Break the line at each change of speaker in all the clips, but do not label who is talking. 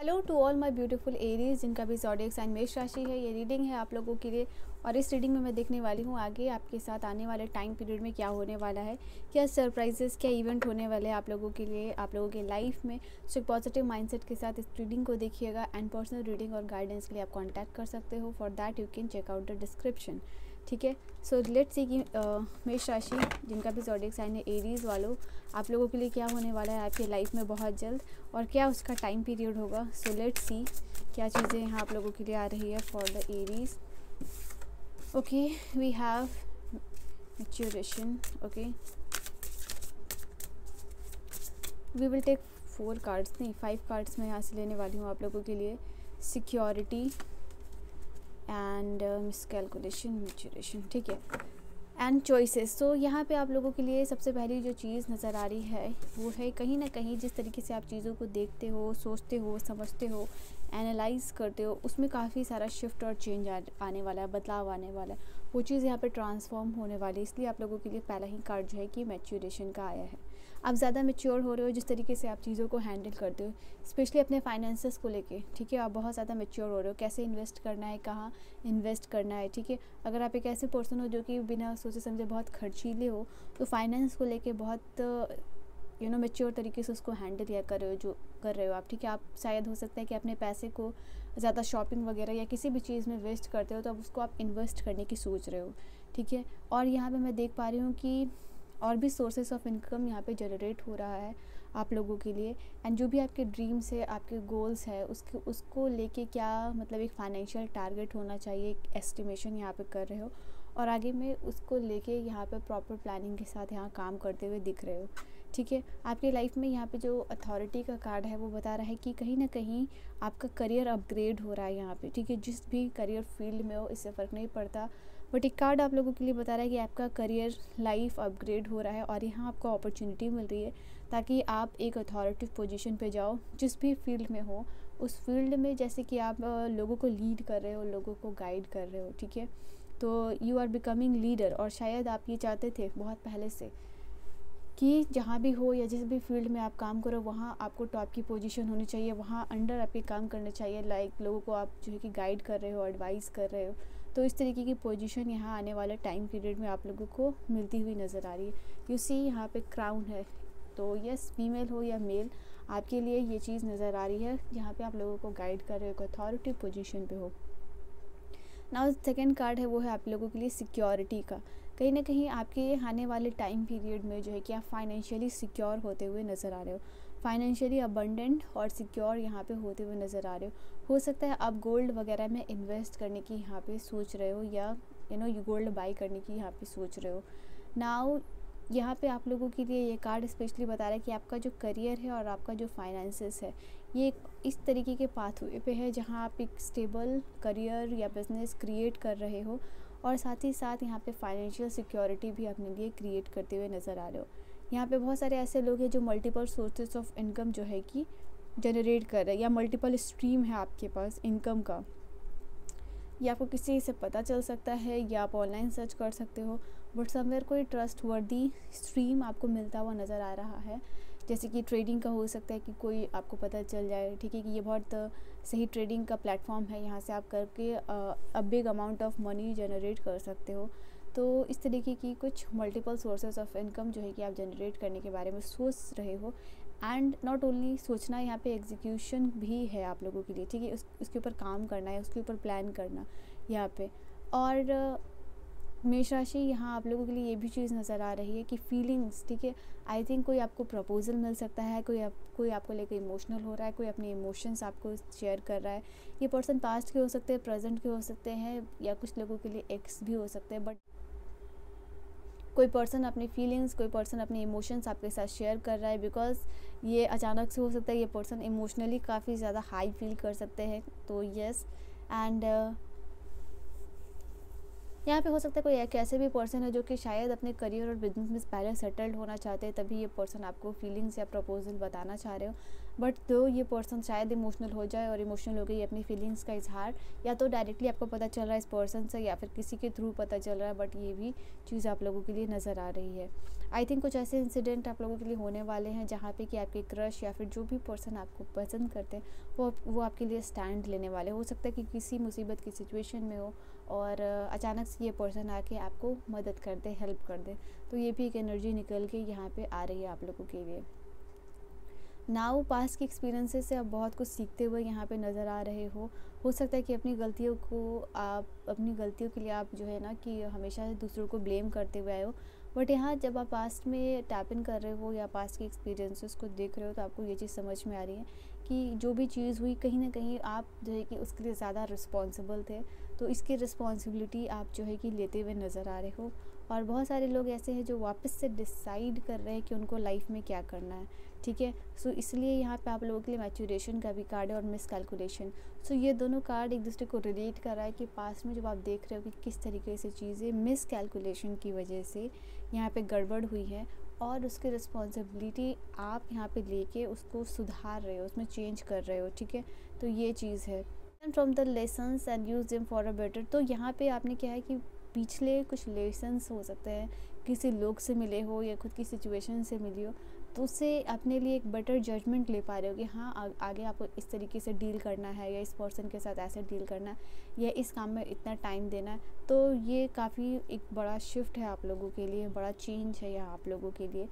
Hello to all my beautiful Aries जिनका भी zodiac sign मेष राशि है। ये रीडिंग है आप लोगों के लिए और इस रीडिंग में मैं देखने वाली हूँ आगे आपके साथ आने वाले टाइम पीरियड में क्या होने वाला है, क्या सरप्राइजेस, क्या इवेंट होने वाले हैं आप लोगों के लिए, आप लोगों के लाइफ में। सो एक पॉजिटिव माइंडसेट के साथ इस रीडिंग को देखिएगा एंड पर्सनल रीडिंग और गाइडेंस के लिए आप कॉन्टैक्ट कर सकते हो। For that you can check out the description. ठीक है, सो लेट्स सी कि मेष राशि जिनका भी ज़ोडिएक साइन है एरीज वालों, आप लोगों के लिए क्या होने वाला है आपकी लाइफ में बहुत जल्द और क्या उसका टाइम पीरियड होगा। सो लेट्स सी क्या चीज़ें यहाँ आप लोगों के लिए आ रही है for the Aries. Okay, we have maturation. Okay, we will take 4 cards, नहीं 5 कार्ड्स मैं यहाँ से लेने वाली हूँ आप लोगों के लिए। सिक्योरिटी एंड मिसकैलकुलेशन, मैच्योरेशन, ठीक है, एंड चॉइसेस। तो यहाँ पे आप लोगों के लिए सबसे पहली जो चीज़ नज़र आ रही है वो है कहीं ना कहीं जिस तरीके से आप चीज़ों को देखते हो, सोचते हो, समझते हो, एनालाइज करते हो, उसमें काफ़ी सारा शिफ्ट और चेंज आने वाला है, बदलाव आने वाला है। वो चीज़ यहाँ पे ट्रांसफॉर्म होने वाली है। इसलिए आप लोगों के लिए पहला ही कार्ड जो है कि मैच्योरेशन का आया है। आप ज़्यादा मैच्योर हो रहे हो जिस तरीके से आप चीज़ों को हैंडल करते हो, स्पेशली अपने फाइनेंसेस को लेके। ठीक है, आप बहुत ज़्यादा मैच्योर हो रहे हो, कैसे इन्वेस्ट करना है, कहाँ इन्वेस्ट करना है। ठीक है, अगर आप एक ऐसे पर्सन हो जो कि बिना सोचे समझे बहुत खर्चीले हो, तो फाइनेंस को लेके बहुत मैच्योर तरीके से उसको हैंडल या कर रहे हो आप। ठीक है, आप शायद हो सकता है कि अपने पैसे को ज़्यादा शॉपिंग वगैरह या किसी भी चीज़ में वेस्ट करते हो, तो अब उसको आप इन्वेस्ट करने की सोच रहे हो। ठीक है, और यहाँ पे मैं देख पा रही हूँ कि और भी सोर्सेस ऑफ इनकम यहाँ पे जनरेट हो रहा है आप लोगों के लिए। एंड जो भी आपके ड्रीम्स है, आपके गोल्स है, उसको लेके क्या मतलब एक फाइनेंशियल टारगेट होना चाहिए, एक एस्टिमेशन यहाँ पे कर रहे हो और आगे में उसको लेके यहाँ पे प्रॉपर प्लानिंग के साथ यहाँ काम करते हुए दिख रहे हो। ठीक है, आपकी लाइफ में यहाँ पे जो अथॉरिटी का कार्ड है वो बता रहा है कि कहीं ना कहीं आपका करियर अपग्रेड हो रहा है यहाँ पे। ठीक है, जिस भी करियर फील्ड में हो इससे फ़र्क नहीं पड़ता, बट एक कार्ड आप लोगों के लिए बता रहा है कि आपका करियर लाइफ अपग्रेड हो रहा है और यहाँ आपको अपॉर्चुनिटी मिल रही है ताकि आप एक अथॉरिटिव पोजीशन पे जाओ जिस भी फील्ड में हो। उस फील्ड में जैसे कि आप लोगों को लीड कर रहे हो, लोगों को गाइड कर रहे हो। ठीक है, तो यू आर बिकमिंग लीडर और शायद आप ये चाहते थे बहुत पहले से कि जहाँ भी हो या जिस भी फील्ड में आप काम करो वहाँ आपको टॉप की पोजीशन होनी चाहिए, वहाँ अंडर आपके काम करने चाहिए, लाइक लोगों को आप जो है कि गाइड कर रहे हो, एडवाइस कर रहे हो। तो इस तरीके की पोजीशन यहाँ आने वाले टाइम पीरियड में आप लोगों को मिलती हुई नज़र आ रही है। यू सी यहाँ पे क्राउन है, तो यस फीमेल हो या मेल आपके लिए ये चीज़ नज़र आ रही है जहाँ पे आप लोगों को गाइड कर रहे हो, एक अथॉरिटी पोजीशन पे हो। नाउ सेकेंड कार्ड है वो है आप लोगों के लिए सिक्योरिटी का। कहीं ना कहीं आपके आने वाले टाइम पीरियड में जो है कि आप फाइनेंशियली सिक्योर होते हुए नज़र आ रहे हो, फाइनेंशियली अबंडेंट और सिक्योर यहाँ पे होते हुए नज़र आ रहे हो सकता है आप गोल्ड वगैरह में इन्वेस्ट करने की यहाँ पे सोच रहे हो या गोल्ड बाई करने की यहाँ पे सोच रहे हो। नाउ यहाँ पे आप लोगों के लिए ये कार्ड स्पेशली बता रहा है कि आपका जो करियर है और आपका जो फाइनेंसेस है ये इस तरीके के पाथवे पे है जहाँ आप एक स्टेबल करियर या बिजनेस क्रिएट कर रहे हो और साथ ही साथ यहाँ पे फाइनेंशियल सिक्योरिटी भी अपने लिए क्रिएट करते हुए नज़र आ रहे हो। यहाँ पे बहुत सारे ऐसे लोग हैं जो मल्टीपल सोर्सेस ऑफ इनकम जो है कि जनरेट कर रहे हैं या मल्टीपल स्ट्रीम है आपके पास इनकम का, या आपको किसी से पता चल सकता है या आप ऑनलाइन सर्च कर सकते हो, बट समवेयर कोई ट्रस्ट वर्दी स्ट्रीम आपको मिलता हुआ नज़र आ रहा है। जैसे कि ट्रेडिंग का हो सकता है कि कोई आपको पता चल जाए, ठीक है, कि ये बहुत सही ट्रेडिंग का प्लेटफॉर्म है, यहाँ से आप करके a big amount of money generate कर सकते हो। तो इस तरीके की कुछ मल्टीपल सोर्सेज ऑफ इनकम जो है कि आप जनरेट करने के बारे में सोच रहे हो एंड नॉट ओनली सोचना, यहाँ पे एग्जीक्यूशन भी है आप लोगों के लिए। ठीक है, उसके ऊपर काम करना है, उसके ऊपर प्लान करना यहाँ पे। और मेष राशि यहाँ आप लोगों के लिए ये भी चीज़ नज़र आ रही है कि फीलिंग्स, ठीक है, आई थिंक कोई आपको प्रपोजल मिल सकता है, कोई आपको लेकर इमोशनल हो रहा है, कोई अपने इमोशंस आपको शेयर कर रहा है। ये पर्सन पास्ट के हो सकते हैं, प्रेजेंट के हो सकते हैं या कुछ लोगों के लिए एक्स भी हो सकते हैं, बट कोई पर्सन अपनी फीलिंग्स, कोई पर्सन अपने इमोशंस आपके साथ शेयर कर रहा है बिकॉज ये अचानक से हो सकता है ये पर्सन इमोशनली काफ़ी ज़्यादा हाई फील कर सकते हैं। तो यस, एंड यहाँ पे हो सकता है कोई एक ऐसे भी पर्सन है जो कि शायद अपने करियर और बिजनेस में पहले सेटल्ड होना चाहते हैं, तभी ये पर्सन आपको फीलिंग्स या प्रपोजल बताना चाह रहे हो। बट तो ये पर्सन शायद इमोशनल हो जाए और इमोशनल हो गई अपनी फीलिंग्स का इजहार, या तो डायरेक्टली आपको पता चल रहा है इस पर्सन से या फिर किसी के थ्रू पता चल रहा है, बट ये भी चीज़ आप लोगों के लिए नज़र आ रही है। आई थिंक कुछ ऐसे इंसिडेंट आप लोगों के लिए होने वाले हैं जहाँ पे कि आपके क्रश या फिर जो भी पर्सन आपको पसंद करते हैं वो आपके लिए स्टैंड लेने वाले। हो सकता है कि किसी मुसीबत की सिचुएशन में हो और अचानक से ये पर्सन आके आपको मदद कर दे, हेल्प कर दे। तो ये भी एक एनर्जी निकल के यहाँ पे आ रही है आप लोगों के लिए। नाउ पास्ट के एक्सपीरियंसेस से आप बहुत कुछ सीखते हुए यहाँ पे नज़र आ रहे हो सकता है कि अपनी गलतियों के लिए आप जो है ना कि हमेशा दूसरों को ब्लेम करते हुए आए हो, बट यहाँ जब आप पास्ट में टैप इन कर रहे हो या पास्ट के एक्सपीरियंसेस को देख रहे हो तो आपको ये चीज़ समझ में आ रही है कि जो भी चीज़ हुई कहीं ना कहीं आप जो है कि उसके लिए ज़्यादा रिस्पॉन्सिबल थे। तो इसकी रिस्पॉन्सिबिलिटी आप जो है कि लेते हुए नज़र आ रहे हो। और बहुत सारे लोग ऐसे हैं जो वापस से डिसाइड कर रहे हैं कि उनको लाइफ में क्या करना है, ठीक है। सो इसलिए यहाँ पे आप लोगों के लिए मैच्योरेशन का भी कार्ड है और मिस कैलकुलेशन। सो ये दोनों कार्ड एक दूसरे को रिलेट कर रहा है कि पास्ट में जब आप देख रहे हो कि किस तरीके से चीज़ें मिस कैलकुलेशन की वजह से यहाँ पे गड़बड़ हुई है और उसकी रिस्पॉन्सिबिलिटी आप यहाँ पे लेके उसको सुधार रहे हो, उसमें चेंज कर रहे हो, ठीक है। तो ये चीज़ है। And from the lessons and use them for a better. तो यहाँ पे आपने क्या है कि पिछले कुछ लेसन्स हो सकते हैं, किसी लोग से मिले हो या खुद की सिचुएशन से मिली हो, तो उससे अपने लिए एक बेटर जजमेंट ले पा रहे हो कि हाँ आगे आपको इस तरीके से डील करना है या इस पर्सन के साथ ऐसे डील करना है या इस काम में इतना टाइम देना है। तो ये काफ़ी एक बड़ा शिफ्ट है आप लोगों के लिए, बड़ा चेंज है यहाँ आप लोगों के लिए।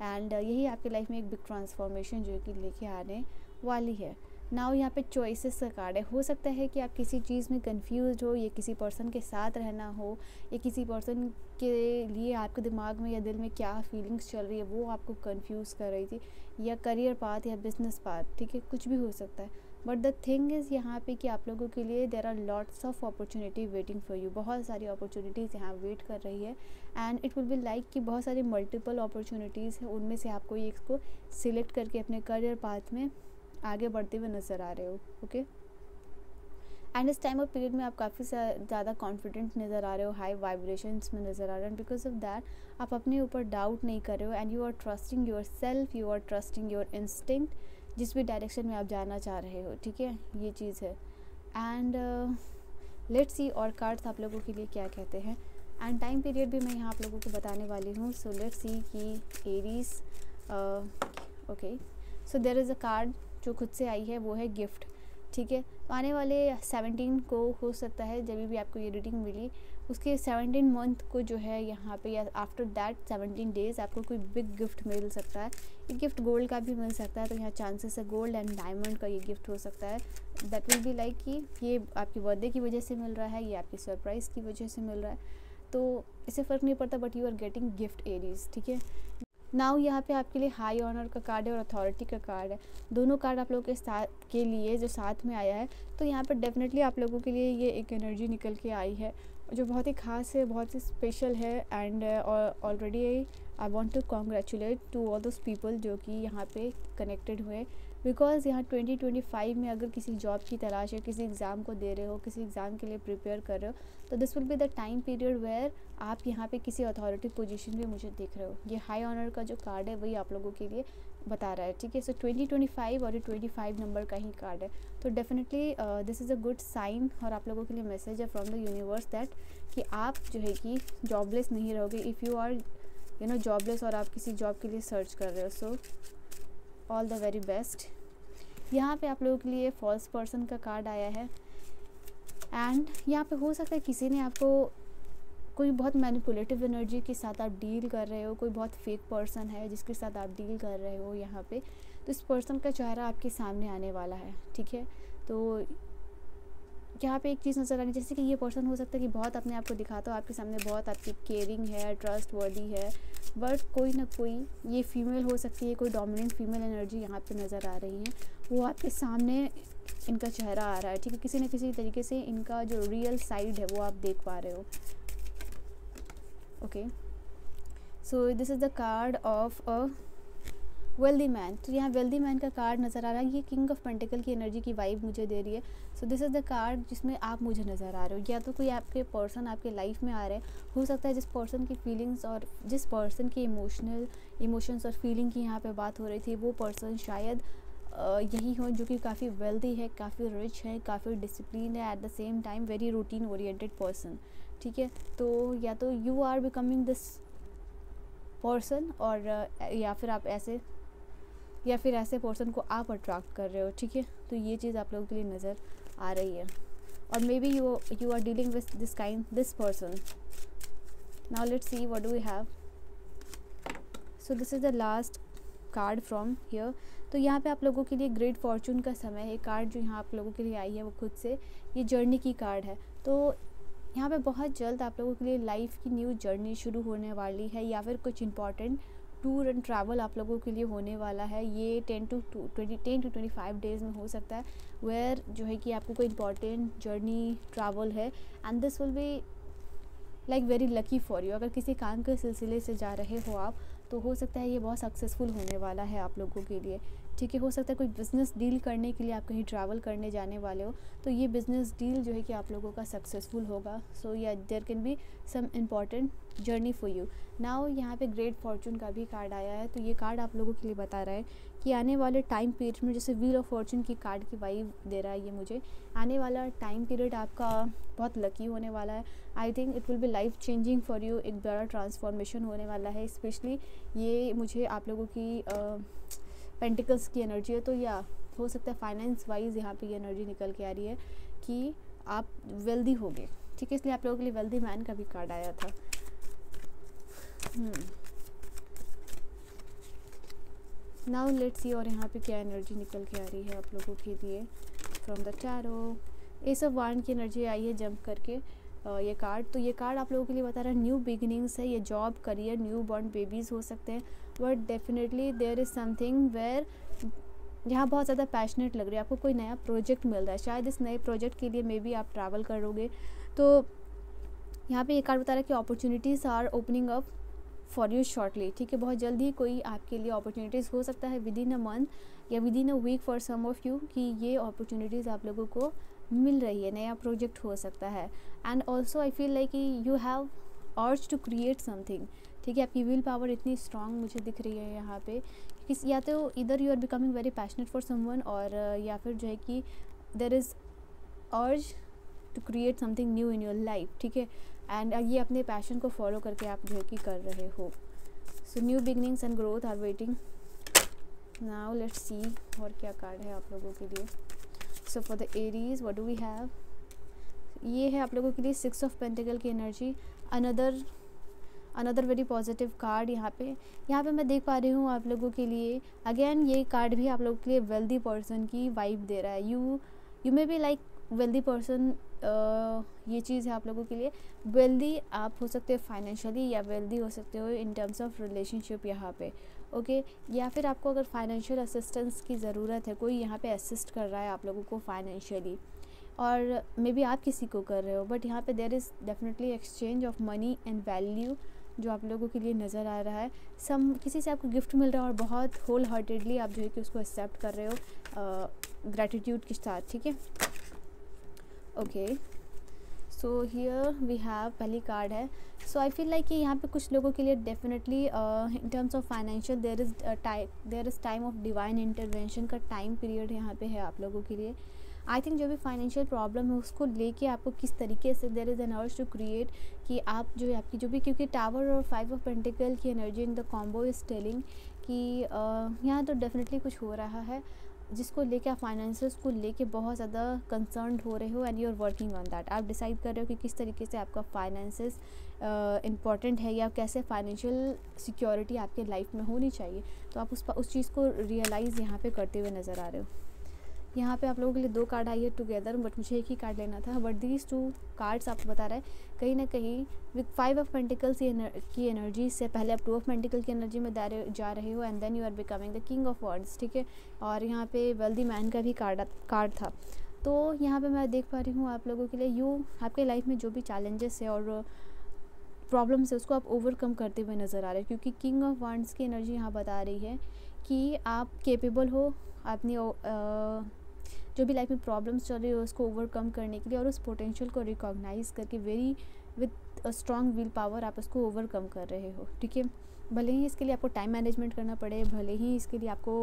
एंड यही आपकी लाइफ में एक बिग ट्रांसफॉर्मेशन जो है कि लेके आने वाली है। नाउ यहाँ पे चॉइसेस का कार्ड है। हो सकता है कि आप किसी चीज़ में कंफ्यूज हो, या किसी पर्सन के साथ रहना हो, या किसी पर्सन के लिए आपके दिमाग में या दिल में क्या फीलिंग्स चल रही है वो आपको कंफ्यूज कर रही थी, या करियर पाथ या बिजनेस पाथ, ठीक है, कुछ भी हो सकता है। बट द थिंग इज़ यहाँ पे कि आप लोगों के लिए there are lots of opportunity waiting for you. बहुत सारी अपॉर्चुनिटीज़ यहाँ वेट कर रही है and it will be like कि बहुत सारी मल्टीपल अपॉर्चुनिटीज़ हैं, उनमें से आप कोई एक को सिलेक्ट करके अपने करियर पाथ में आगे बढ़ते हुए नज़र आ रहे हो, ओके। एंड इस टाइम ऑफ पीरियड में आप काफ़ी ज़्यादा कॉन्फिडेंट नज़र आ रहे हो, हाई वाइब्रेशंस में नज़र आ रहे हो। बिकॉज ऑफ दैट आप अपने ऊपर डाउट नहीं कर रहे हो and you are trusting your self, you are trusting your instinct, जिस भी डायरेक्शन में आप जाना चाह रहे हो, ठीक है, ये चीज़ है। एंड लेट्स सी और कार्ड्स आप लोगों के लिए क्या कहते हैं। एंड टाइम पीरियड भी मैं यहाँ आप लोगों को बताने वाली हूँ। सो लेट्स सी कि Aries, okay, so there is a card जो खुद से आई है, वो है गिफ्ट, ठीक है। तो आने वाले 17 को हो सकता है जब भी आपको ये रीडिंग मिली उसके 17 मंथ को जो है यहाँ पे या आफ्टर दैट 17 डेज़ आपको कोई बिग गिफ्ट मिल सकता है। ये गिफ्ट गोल्ड का भी मिल सकता है, तो यहाँ चांसेस है गोल्ड एंड डायमंड का ये गिफ्ट हो सकता है। दैट विल बी लाइक कि ये आपकी बर्थडे की वजह से मिल रहा है, ये आपकी सरप्राइज़ की वजह से मिल रहा है, तो इससे फ़र्क नहीं पड़ता, but you are getting gift Aries, ठीक है। नाउ यहाँ पे आपके लिए हाई ऑनर का कार्ड है और अथॉरिटी का कार्ड है। दोनों कार्ड आप लोगों के साथ के लिए जो साथ में आया है, तो यहाँ पर डेफिनेटली आप लोगों के लिए ये एक एनर्जी निकल के आई है जो बहुत ही ख़ास है, बहुत ही स्पेशल है। And already I want to congratulate to all those people जो कि यहाँ पे कनेक्टेड हुए, बिकॉज़ यहाँ 2025 में अगर किसी जॉब की तलाश है, किसी एग्ज़ाम को दे रहे हो, किसी एग्ज़ाम के लिए प्रिपेयर कर रहे हो, तो this will be the time period where आप यहाँ पे किसी अथॉरिटी पोजीशन में मुझे देख रहे हो। ये हाई ऑनर का जो कार्ड है वही आप लोगों के लिए बता रहा है, ठीक है। सो 2025 और ये 25 नंबर का ही कार्ड है, तो definitely this is a good sign और आप लोगों के लिए मैसेज है फ्रॉम द यूनिवर्स दैट कि आप जो है कि जॉबलेस नहीं रहोगे। इफ़ यू आर जॉबलेस और आप किसी जॉब के लिए सर्च कर रहे हो, सो ऑल द वेरी बेस्ट। यहाँ पे आप लोगों के लिए फॉल्स पर्सन का कार्ड आया है एंड यहाँ पे हो सकता है किसी ने आपको कोई बहुत मैनिपुलेटिव एनर्जी के साथ आप डील कर रहे हो, कोई बहुत फेक पर्सन है जिसके साथ आप डील कर रहे हो यहाँ पे, तो इस पर्सन का चेहरा आपके सामने आने वाला है, ठीक है। तो यहाँ पे एक चीज़ नज़र आ रही है जैसे कि ये पर्सन हो सकता है कि बहुत अपने आप को दिखाता हो आपके सामने, बहुत आपकी केयरिंग है, ट्रस्ट वर्दी है, बट कोई ना कोई, ये फीमेल हो सकती है, कोई डोमिनेंट फीमेल एनर्जी यहाँ पे नज़र आ रही है, वो आपके सामने इनका चेहरा आ रहा है, ठीक है। किसी न किसी तरीके से इनका जो रियल साइड है वो आप देख पा रहे हो, okay. So this is the card of a wealthy man. तो यहाँ वेल्दी मैन का कार्ड नज़र आ रहा है, ये किंग ऑफ पेंटिकल की एनर्जी की वाइब मुझे दे रही है। सो दिस इज़ द कार्ड जिसमें आप मुझे नज़र आ रहे हो, या तो कोई आपके पर्सन आपके लाइफ में आ रहे हैं, हो सकता है जिस पर्सन की फीलिंग्स और जिस पर्सन की इमोशंस और फीलिंग की यहाँ पे बात हो रही थी, वो पर्सन शायद यही हो जो कि काफ़ी वेल्दी है, काफ़ी रिच है, काफ़ी डिसिप्लिन है, at the same time very routine oriented person, ठीक है। तो या तो you are becoming this person, और या फिर ऐसे पर्सन को आप अट्रैक्ट कर रहे हो, ठीक है। तो ये चीज़ आप लोगों के लिए नज़र आ रही है, और maybe you are dealing with this person. Now let's see what do we have. So this is the last card from here. तो यहाँ पे आप लोगों के लिए ग्रेट फॉर्चून का समय है। कार्ड जो यहाँ आप लोगों के लिए आई है वो खुद से ये जर्नी की कार्ड है। तो यहाँ पे बहुत जल्द आप लोगों के लिए लाइफ की न्यू जर्नी शुरू होने वाली है, या फिर कुछ इंपॉर्टेंट टूर एंड ट्रैवल आप लोगों के लिए होने वाला है। ये 10 to 25 डेज़ में हो सकता है, वेयर जो है कि आपको कोई इंपॉर्टेंट जर्नी ट्रैवल है, and this will be like very lucky for you. अगर किसी काम के सिलसिले से जा रहे हो आप, तो हो सकता है ये बहुत सक्सेसफुल होने वाला है आप लोगों के लिए, ठीक है। हो सकता है कोई बिज़नेस डील करने के लिए आप कहीं ट्रैवल करने जाने वाले हो, तो ये बिज़नेस डील जो है कि आप लोगों का सक्सेसफुल होगा। So yeah there can be some important journey for you. Now यहाँ पे ग्रेट फॉर्चून का भी कार्ड आया है। तो ये कार्ड आप लोगों के लिए बता रहा है कि आने वाले टाइम पीरियड में, जैसे व्हील ऑफ फॉर्चून की कार्ड की वाइब दे रहा है ये मुझे, आने वाला टाइम पीरियड आपका बहुत लकी होने वाला है। I think it will B life changing for you. एक बड़ा ट्रांसफॉर्मेशन होने वाला है, स्पेशली ये मुझे आप लोगों की पेंटिकल्स की एनर्जी है। तो या हो सकता है फाइनेंस वाइज यहाँ पे ये एनर्जी निकल के आ रही है कि आप वेल्दी होगे, ठीक है। इसलिए आप लोगों के लिए वेल्दी मैन का भी कार्ड आया था। नाउ लेट्स सी और यहाँ पे क्या एनर्जी निकल के आ रही है आप लोगों के लिए from the tarot. Ace of wand की एनर्जी आई है जंप करके ये कार्ड। तो ये कार्ड आप लोगों के लिए बता रहा है न्यू बिगिनिंग्स है। ये job, career, new born babies हो सकते हैं, but definitely there is something where यहाँ बहुत ज़्यादा पैशनेट लग रही है। आपको कोई नया प्रोजेक्ट मिल रहा है, शायद इस नए प्रोजेक्ट के लिए मे बी आप ट्रैवल करोगे। तो यहाँ पे ये कार्ड बता रहा है कि opportunities are opening up for you shortly, ठीक है। बहुत जल्द ही कोई आपके लिए अपॉर्चुनिटीज़ हो सकता है, विद इन अ मंथ या within a week for some of you, कि ये अपॉर्चुनिटीज़ आप लोगों को मिल रही है, नया प्रोजेक्ट हो सकता है। And also I feel like you have urge to create something, ठीक है। आपकी विल पावर इतनी स्ट्रांग मुझे दिख रही है यहाँ पे, या तो इधर you are becoming very passionate for someone, और या फिर जो है कि there is urge to create something new in your life, ठीक है। एंड ये अपने पैशन को फॉलो करके आप जो है कि कर रहे हो। So new beginnings and growth are waiting. Now let's see और क्या कार्ड है आप लोगों के लिए। So for the Aries what do we have. ये है आप लोगों के लिए 6 ऑफ पेंटिकल की energy, another very positive card. यहाँ पे मैं देख पा रही हूँ आप लोगों के लिए अगेन ये कार्ड भी आप लोगों के लिए वेल्दी पर्सन की वाइब दे रहा है। You may be like wealthy person. ये चीज़ है आप लोगों के लिए। वेल्दी आप हो सकते हो फाइनेंशियली, या वेल्दी हो सकते हो इन टर्म्स ऑफ रिलेशनशिप यहाँ पे, ओके। या फिर आपको अगर फाइनेंशियल असिस्टेंस की ज़रूरत है, कोई यहाँ पे असिस्ट कर रहा है आप लोगों को फाइनेंशियली, और मे बी आप किसी को कर रहे हो, बट यहाँ पे there is definitely exchange of money and value जो आप लोगों के लिए नज़र आ रहा है। किसी से आपको गिफ्ट मिल रहा है और बहुत होल हार्टेडली आप जो है कि उसको एक्सेप्ट कर रहे हो ग्रैटिट्यूड के साथ, ठीक है। Okay, so here we have पहली कार्ड है। सो आई फील लाइक कि यहाँ पे कुछ लोगों के लिए definitely in terms of financial there is time of divine intervention का टाइम पीरियड यहाँ पे है आप लोगों के लिए। आई थिंक जो भी फाइनेंशियल प्रॉब्लम है उसको लेके आपको किस तरीके से there is an urge to create कि आप जो है आपकी जो भी, क्योंकि टावर और 5 ऑफ पेंटिकल की energy in the combo is telling कि यहाँ तो डेफिनेटली कुछ हो रहा है जिसको लेके आप फाइनेंसेस को लेके बहुत ज़्यादा कंसर्न्ड हो रहे हो, and you are working on that. आप डिसाइड कर रहे हो कि किस तरीके से आपका फाइनेंसेस इम्पॉर्टेंट है, या कैसे फाइनेंशियल सिक्योरिटी आपके लाइफ में होनी चाहिए। तो आप उस चीज़ को रियलाइज़ यहाँ पे करते हुए नज़र आ रहे हो। यहाँ पे आप लोगों के लिए 2 कार्ड आई है टुगेदर, बट मुझे एक ही कार्ड लेना था। बट दीज 2 कार्ड्स आपको बता रहा है कहीं ना कहीं विद 5 ऑफ पेंटिकल्स की एनर्जी से पहले आप 2 ऑफ पेंटिकल की एनर्जी में जा रहे हो, and then you are becoming the king of words, ठीक है। और यहाँ पे वेल्दी मैन का भी कार्ड था। तो यहाँ पे मैं देख पा रही हूँ आप लोगों के लिए आपके लाइफ में जो भी चैलेंजेस है और प्रॉब्लम्स है उसको आप ओवरकम करते हुए नज़र आ रहे हैं, क्योंकि किंग ऑफ वांड्स की एनर्जी यहाँ बता रही है कि आप केपेबल हो अपनी जो भी लाइफ में प्रॉब्लम्स चल रही हो उसको ओवरकम करने के लिए, और उस पोटेंशियल को रिकॉग्नाइज करके with a strong will power आप उसको ओवरकम कर रहे हो, ठीक है। भले ही इसके लिए आपको टाइम मैनेजमेंट करना पड़े, भले ही इसके लिए आपको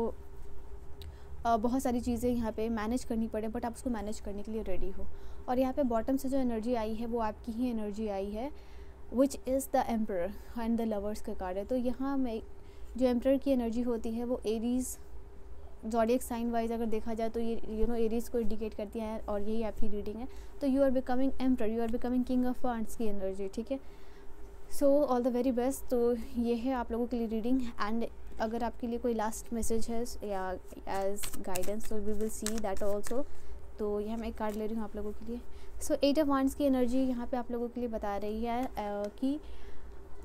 बहुत सारी चीज़ें यहाँ पे मैनेज करनी पड़े, बट आप उसको मैनेज करने के लिए रेडी हो। और यहाँ पे बॉटम से जो एनर्जी आई है वो आपकी ही एनर्जी आई है, which is the emperor and the lovers का कार्ड है। तो यहाँ में जो एम्परर की एनर्जी होती है वो एरीज़ ज़ोडिएक साइन वाइज अगर देखा जाए तो ये एरीज़ को इंडिकेट करती है, और यही आपकी रीडिंग है। तो you are becoming emperor, you are becoming king of wands की एनर्जी, ठीक है। So all the very best. तो ये है आप लोगों के लिए रीडिंग, एंड अगर आपके लिए कोई लास्ट मैसेज है या एज गाइडेंस, तो we will see that also. तो यहाँ मैं एक कार्ड ले रही हूँ आप लोगों के लिए। सो 8 ऑफ वांड्स की एनर्जी यहाँ पे आप लोगों के लिए बता रही है कि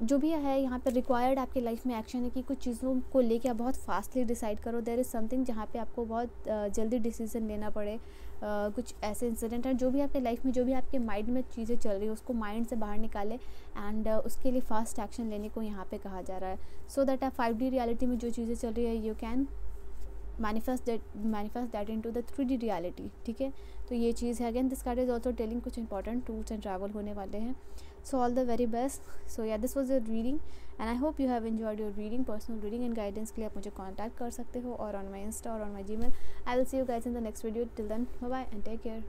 जो भी है यहाँ पे रिक्वायर्ड आपके लाइफ में एक्शन है कि कुछ चीज़ों को लेके आप बहुत फास्टली डिसाइड करो। देयर इज़ समथिंग जहाँ पे आपको बहुत जल्दी डिसीजन लेना पड़े। कुछ ऐसे इंसिडेंट हैं जो भी आपके लाइफ में, जो भी आपके माइंड में चीज़ें चल रही है उसको माइंड से बाहर निकाले, एंड उसके लिए फास्ट एक्शन लेने को यहाँ पे कहा जा रहा है। सो दैट आप 5D रियलिटी में जो चीज़ें चल रही है you can manifest that into the 3D reality, ठीक है। तो ये चीज़ है। Again this card is also telling कुछ इंपॉर्टेंट टूर्स एंड ट्रैवल होने वाले हैं। So all the very best. So yeah this was your reading and I hope you have enjoyed your reading. Personal reading and guidance के लिए आप मुझे contact कर सकते हो, और ऑन माई इंस्टा और on my Gmail. I will see you guys in the next video. Till then bye bye and take care.